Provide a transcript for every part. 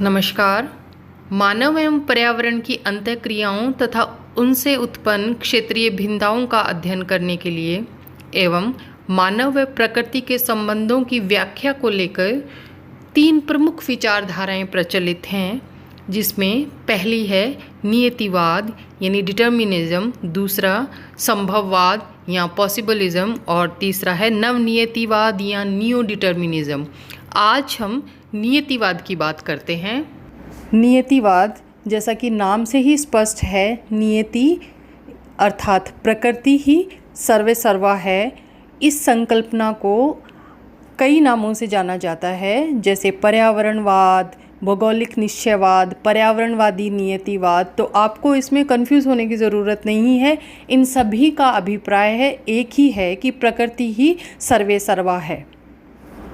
नमस्कार। मानव एवं पर्यावरण की अंतःक्रियाओं तथा उनसे उत्पन्न क्षेत्रीय भिन्नताओं का अध्ययन करने के लिए एवं मानव व प्रकृति के संबंधों की व्याख्या को लेकर तीन प्रमुख विचारधाराएं प्रचलित हैं, जिसमें पहली है नियतिवाद यानी डिटर्मिनिज्म, दूसरा संभववाद या पॉसिबलिज्म और तीसरा है नवनियतिवाद या नियो डिटर्मिनिज्म। आज हम नियतिवाद की बात करते हैं। नियतिवाद, जैसा कि नाम से ही स्पष्ट है, नियति अर्थात प्रकृति ही सर्वे सर्वा है। इस संकल्पना को कई नामों से जाना जाता है, जैसे पर्यावरणवाद, भौगोलिक निश्चयवाद, पर्यावरणवादी नियतिवाद। तो आपको इसमें कंफ्यूज होने की ज़रूरत नहीं है। इन सभी का अभिप्राय है एक ही है कि प्रकृति ही सर्वे सर्वा है।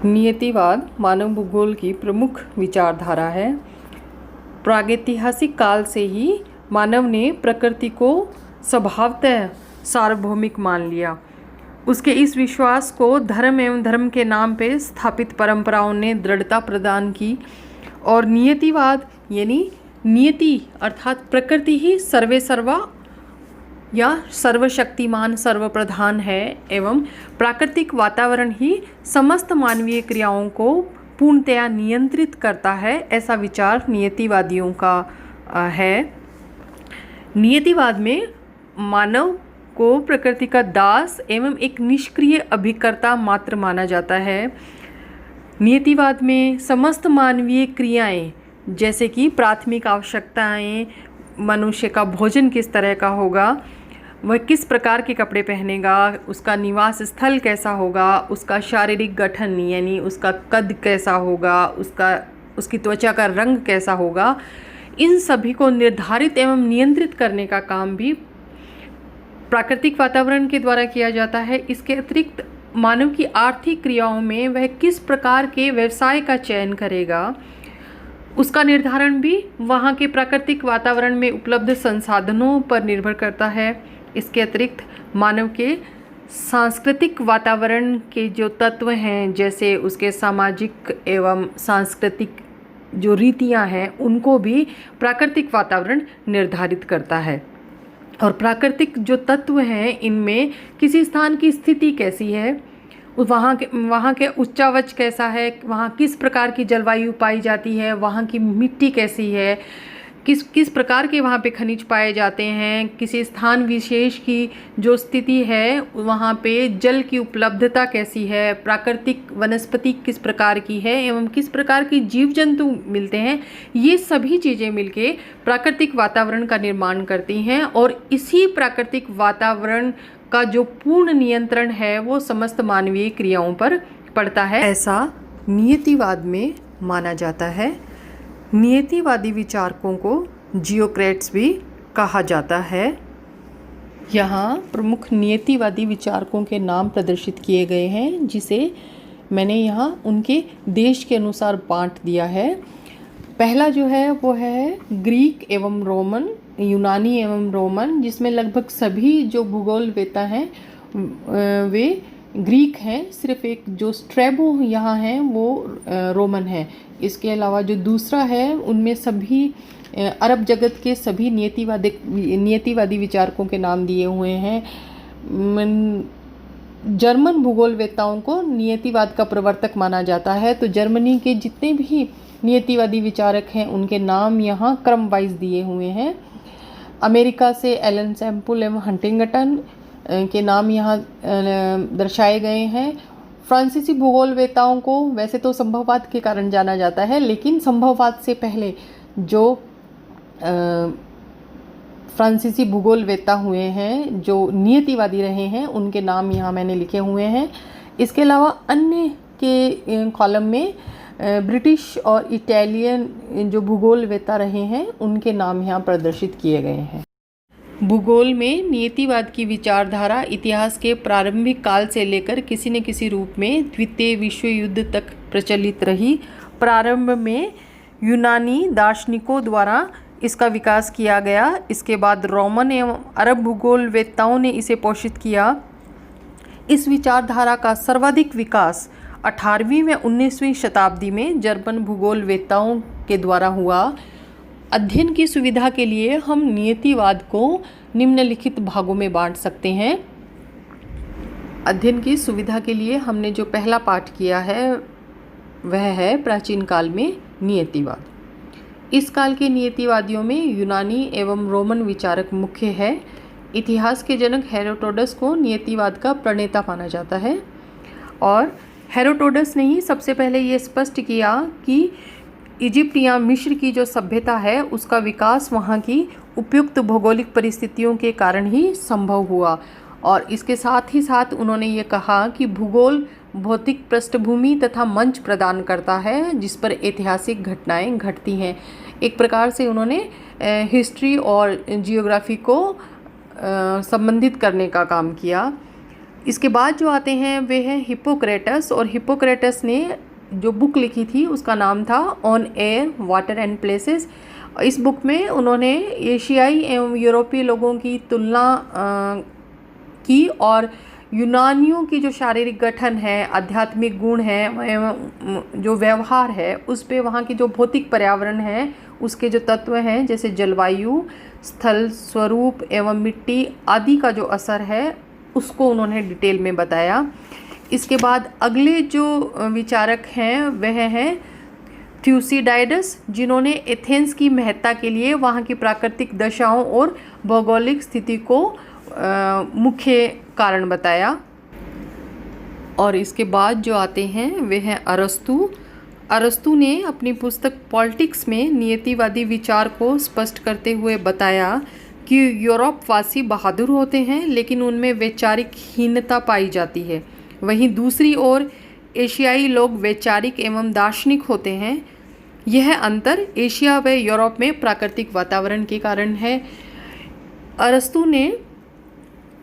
नियतिवाद मानव भूगोल की प्रमुख विचारधारा है। प्रागैतिहासिक काल से ही मानव ने प्रकृति को स्वभावतः सार्वभौमिक मान लिया। उसके इस विश्वास को धर्म एवं धर्म के नाम पे स्थापित परंपराओं ने दृढ़ता प्रदान की और नियतिवाद यानी नियति अर्थात प्रकृति ही सर्वे सर्वा या सर्वशक्तिमान सर्वप्रधान है एवं प्राकृतिक वातावरण ही समस्त मानवीय क्रियाओं को पूर्णतया नियंत्रित करता है, ऐसा विचार नियतिवादियों का है। नियतिवाद में मानव को प्रकृति का दास एवं एक निष्क्रिय अभिकर्ता मात्र माना जाता है। नियतिवाद में समस्त मानवीय क्रियाएं, जैसे कि प्राथमिक आवश्यकताएं, मनुष्य का भोजन किस तरह का होगा, वह किस प्रकार के कपड़े पहनेगा, उसका निवास स्थल कैसा होगा, उसका शारीरिक गठन यानी उसका कद कैसा होगा, उसकी त्वचा का रंग कैसा होगा, इन सभी को निर्धारित एवं नियंत्रित करने का काम भी प्राकृतिक वातावरण के द्वारा किया जाता है। इसके अतिरिक्त मानव की आर्थिक क्रियाओं में वह किस प्रकार के व्यवसाय का चयन करेगा, उसका निर्धारण भी वहाँ के प्राकृतिक वातावरण में उपलब्ध संसाधनों पर निर्भर करता है। इसके अतिरिक्त मानव के सांस्कृतिक वातावरण के जो तत्व हैं, जैसे उसके सामाजिक एवं सांस्कृतिक जो रीतियाँ हैं, उनको भी प्राकृतिक वातावरण निर्धारित करता है। और प्राकृतिक जो तत्व हैं, इनमें किसी स्थान की स्थिति कैसी है, वहाँ के उच्चावच कैसा है, वहाँ किस प्रकार की जलवायु पाई जाती है, वहाँ की मिट्टी कैसी है, किस प्रकार के वहाँ पे खनिज पाए जाते हैं, किसी स्थान विशेष की जो स्थिति है वहाँ पे जल की उपलब्धता कैसी है, प्राकृतिक वनस्पति किस प्रकार की है एवं किस प्रकार की जीव जंतु मिलते हैं, ये सभी चीज़ें मिलके प्राकृतिक वातावरण का निर्माण करती हैं। और इसी प्राकृतिक वातावरण का जो पूर्ण नियंत्रण है वो समस्त मानवीय क्रियाओं पर पड़ता है, ऐसा नियतिवाद में माना जाता है। नियतिवादी विचारकों को जियोक्रेट्स भी कहा जाता है। यहाँ प्रमुख नियतिवादी विचारकों के नाम प्रदर्शित किए गए हैं, जिसे मैंने यहाँ उनके देश के अनुसार बांट दिया है। पहला जो है वो है ग्रीक एवं रोमन, यूनानी एवं रोमन, जिसमें लगभग सभी जो भूगोलवेत्ता हैं वे ग्रीक हैं। सिर्फ एक जो स्ट्रैबो यहाँ हैं वो रोमन है। इसके अलावा जो दूसरा है उनमें सभी अरब जगत के सभी नियतिवादी विचारकों के नाम दिए हुए हैं। जर्मन भूगोलवेत्ताओं को नियतिवाद का प्रवर्तक माना जाता है। तो जर्मनी के जितने भी नियतिवादी विचारक हैं उनके नाम यहाँ क्रम वाइज दिए हुए हैं। अमेरिका से एलन सैम्पुल एवं हंटिंगटन के नाम यहाँ दर्शाए गए हैं। फ्रांसीसी भूगोलवेत्ताओं को वैसे तो संभववाद के कारण जाना जाता है, लेकिन संभववाद से पहले जो फ्रांसीसी भूगोलवेत्ता हुए हैं, जो नियतिवादी रहे हैं, उनके नाम यहाँ मैंने लिखे हुए हैं। इसके अलावा अन्य के कॉलम में ब्रिटिश और इटालियन जो भूगोलवेत्ता रहे हैं उनके नाम यहाँ प्रदर्शित किए गए हैं। भूगोल में नियतिवाद की विचारधारा इतिहास के प्रारंभिक काल से लेकर किसी न किसी रूप में द्वितीय विश्व युद्ध तक प्रचलित रही। प्रारंभ में यूनानी दार्शनिकों द्वारा इसका विकास किया गया। इसके बाद रोमन एवं अरब भूगोलवेत्ताओं ने इसे पोषित किया। इस विचारधारा का सर्वाधिक विकास 18वीं व 19वीं शताब्दी में जर्मन भूगोलवेत्ताओं के द्वारा हुआ। अध्ययन की सुविधा के लिए हम नियतिवाद को निम्नलिखित भागों में बांट सकते हैं। अध्ययन की सुविधा के लिए हमने जो पहला पाठ किया है वह है प्राचीन काल में नियतिवाद। इस काल के नियतिवादियों में यूनानी एवं रोमन विचारक मुख्य है। इतिहास के जनक हेरोडोटस को नियतिवाद का प्रणेता माना जाता है और हेरोडोटस ने ही सबसे पहले ये स्पष्ट किया कि इजिप्ट या मिस्र की जो सभ्यता है उसका विकास वहाँ की उपयुक्त भौगोलिक परिस्थितियों के कारण ही संभव हुआ। और इसके साथ ही साथ उन्होंने ये कहा कि भूगोल भौतिक पृष्ठभूमि तथा मंच प्रदान करता है जिस पर ऐतिहासिक घटनाएं घटती हैं। एक प्रकार से उन्होंने हिस्ट्री और जियोग्राफी को संबंधित करने का काम किया। इसके बाद जो आते हैं वे हैं हिप्पोक्रेटस, और हिप्पोक्रेटस ने जो बुक लिखी थी उसका नाम था on air water and places. इस बुक में उन्होंने एशियाई एवं यूरोपीय लोगों की तुलना की और यूनानियों की जो शारीरिक गठन है, आध्यात्मिक गुण है एवं जो व्यवहार है उस पे वहाँ की जो भौतिक पर्यावरण है उसके जो तत्व हैं जैसे जलवायु, स्थल स्वरूप एवं मिट्टी आदि का जो असर है उसको उन्होंने डिटेल में बताया। इसके बाद अगले जो विचारक हैं वह हैं थ्यूसिडाइडस, जिन्होंने एथेंस की महत्ता के लिए वहाँ की प्राकृतिक दशाओं और भौगोलिक स्थिति को मुख्य कारण बताया। और इसके बाद जो आते हैं वे हैं अरस्तु। अरस्तु ने अपनी पुस्तक पॉलिटिक्स में नियतिवादी विचार को स्पष्ट करते हुए बताया कि यूरोपवासी बहादुर होते हैं लेकिन उनमें वैचारिक हीनता पाई जाती है, वहीं दूसरी ओर एशियाई लोग वैचारिक एवं दार्शनिक होते हैं। यह अंतर एशिया व यूरोप में प्राकृतिक वातावरण के कारण है। अरस्तु ने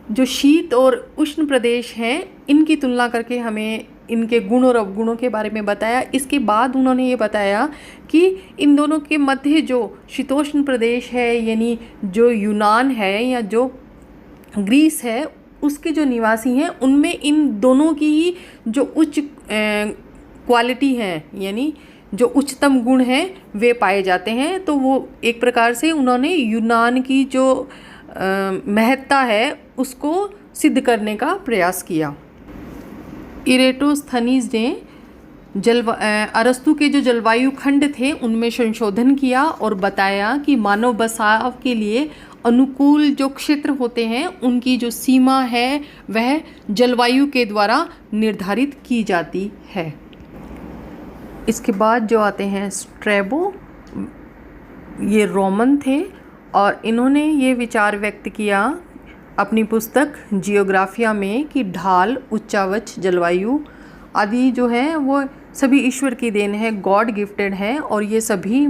जो शीत और उष्ण प्रदेश हैं इनकी तुलना करके हमें इनके गुण और अवगुणों के बारे में बताया। इसके बाद उन्होंने ये बताया कि इन दोनों के मध्य जो शीतोष्ण प्रदेश है यानी जो यूनान है या जो ग्रीस है उसके जो निवासी हैं उनमें इन दोनों की ही जो उच्च क्वालिटी हैं यानी जो उच्चतम गुण हैं वे पाए जाते हैं। तो वो एक प्रकार से उन्होंने यूनान की जो महत्ता है उसको सिद्ध करने का प्रयास किया। इरेटोस्थनीज ने अरस्तु के जो जलवायु खंड थे उनमें संशोधन किया और बताया कि मानव बसाव के लिए अनुकूल जो क्षेत्र होते हैं उनकी जो सीमा है वह जलवायु के द्वारा निर्धारित की जाती है। इसके बाद जो आते हैं स्ट्रैबो, ये रोमन थे और इन्होंने ये विचार व्यक्त किया अपनी पुस्तक जियोग्राफिया में कि ढाल, उच्चावच, जलवायु आदि जो है वो सभी ईश्वर की देन है, गॉड गिफ्टेड है और ये सभी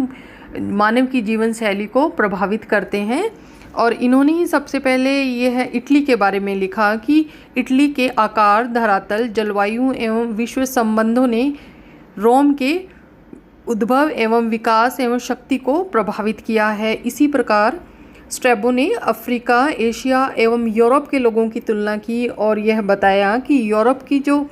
मानव की जीवन शैली को प्रभावित करते हैं। और इन्होंने ही सबसे पहले ये है इटली के बारे में लिखा कि इटली के आकार, धरातल, जलवायु एवं विश्व संबंधों ने रोम के उद्भव एवं विकास एवं शक्ति को प्रभावित किया है। इसी प्रकार स्ट्रैबो ने अफ्रीका, एशिया एवं यूरोप के लोगों की तुलना की और यह बताया कि यूरोप की जो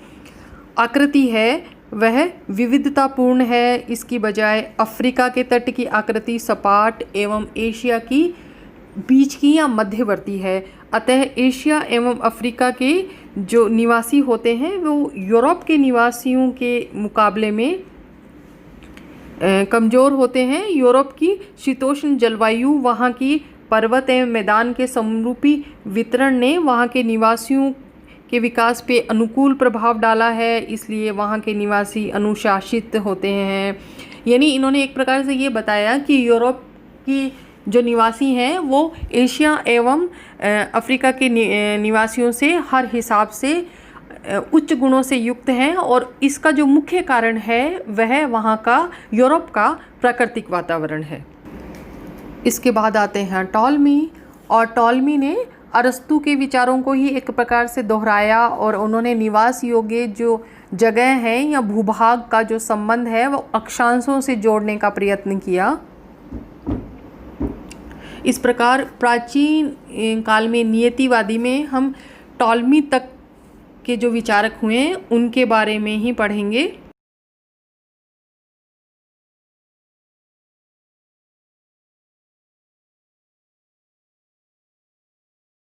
आकृति है वह विविधतापूर्ण है, इसकी बजाय अफ्रीका के तट की आकृति सपाट एवं एशिया की बीच की या मध्यवर्ती है। अतः एशिया एवं अफ्रीका के जो निवासी होते हैं वो यूरोप के निवासियों के मुकाबले में कमज़ोर होते हैं। यूरोप की शीतोष्ण जलवायु, वहाँ की पर्वत एवं मैदान के समरूपी वितरण ने वहाँ के निवासियों के विकास पे अनुकूल प्रभाव डाला है, इसलिए वहाँ के निवासी अनुशासित होते हैं। यानी इन्होंने एक प्रकार से ये बताया कि यूरोप की जो निवासी हैं वो एशिया एवं अफ्रीका के निवासियों से हर हिसाब से उच्च गुणों से युक्त हैं और इसका जो मुख्य कारण है वह वहाँ का यूरोप का प्राकृतिक वातावरण है। इसके बाद आते हैं टॉलमी, और टॉलमी ने अरस्तु के विचारों को ही एक प्रकार से दोहराया और उन्होंने निवास योग्य जो जगह है या भूभाग का जो संबंध है वो अक्षांशों से जोड़ने का प्रयत्न किया। इस प्रकार प्राचीन काल में नियतिवादी में हम टॉलमी तक के जो विचारक हुए उनके बारे में ही पढ़ेंगे।